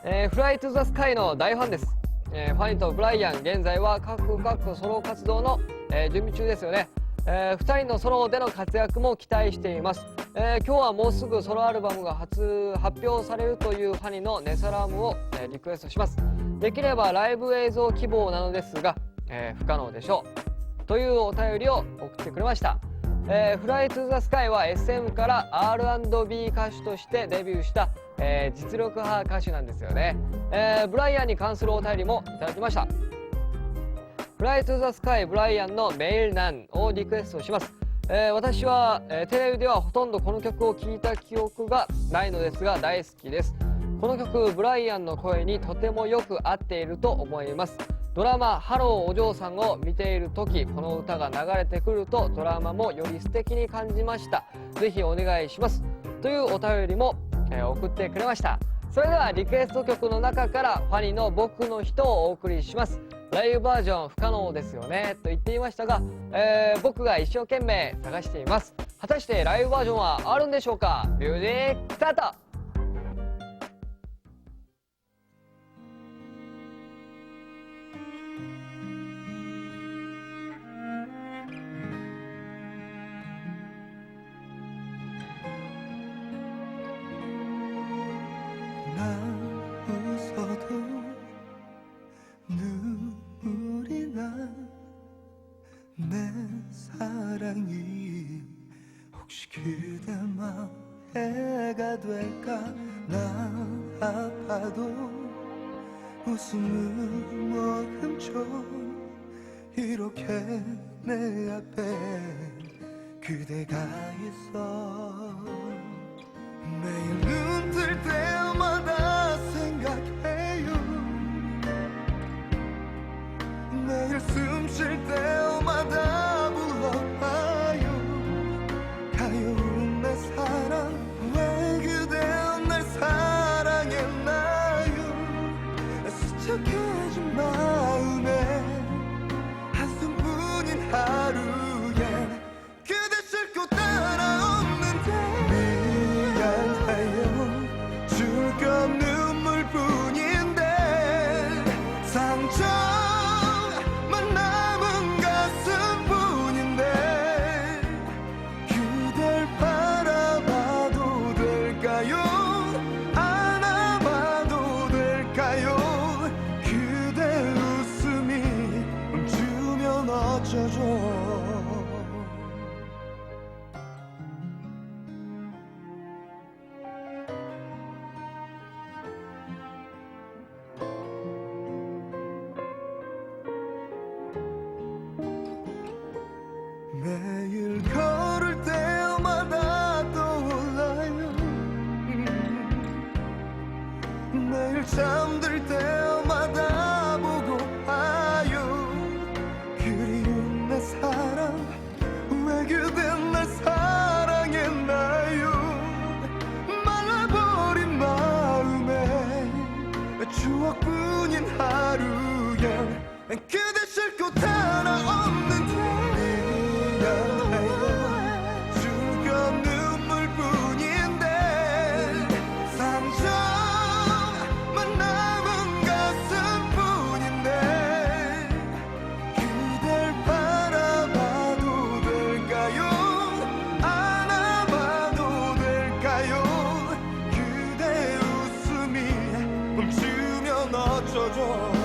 フライトゥザスカイの大ファンです。ファニーとブライアン、現在は各ソロ活動の、準備中ですよね。2人のソロでの活躍も期待しています。今日はもうすぐソロアルバムが発表されるというファニーのネサラームを、リクエストします。できればライブ映像希望なのですが、不可能でしょう。というお便りを送ってくれました。フライトゥザスカイは SM から R&B 歌手としてデビューした、実力派歌手なんですよね。ブライアンに関するお便りもいただきました。フライトゥザスカイブライアンのメイルナンをリクエストします。私は、テレビではほとんどこの曲を聴いた記憶がないのですが大好きです。この曲ブライアンの声にとてもよく合っていると思います。ドラマ「ハローお嬢さん」を見ている時、この歌が流れてくるとドラマもより素敵に感じました。ぜひお願いしますというお便りも、送ってくれました。それではリクエスト曲の中からファニーの僕の人をお送りします。ライブバージョン不可能ですよねと言っていましたが、僕が一生懸命探しています。果たしてライブバージョンはあるんでしょうか。ミュージックスタート。웃어도 눈물이 나 내 사랑이 혹시 그대 맘에가 될까. 나 아파도 웃음을 머금죠. 이렇게 내 앞에 그대가 있어. 매일 눈 뜰 때마다 생각해요. 매일 숨 쉴 때마다 불러봐요. 가여운 내 사랑, 왜 그대 날 사랑했나요. 수척해진 마음에 한숨뿐인 하루에 그대 싫고 따라없는데 미안해요. 줄 건 눈물뿐인데 상처만 남은 가슴뿐인데 그댈 바라봐도 될까요. 안아봐도 될까요. 그대 웃음이 멈추면 어쩌죠. 매일 걸을 때마다 떠올라요. 매일 잠들 때마다 보고 봐요. 그리운 내 사랑, 왜 그대 날 사랑했나요. 말라버린 마음에 추억뿐인 하루에 그대 싫고 따라없는데 줄 건 눈물뿐인데 상처만 남은 가슴뿐인데 그댈 바라봐도 될까요. 안아봐도 될까요. 그대 웃음이 멈추면 어쩌죠.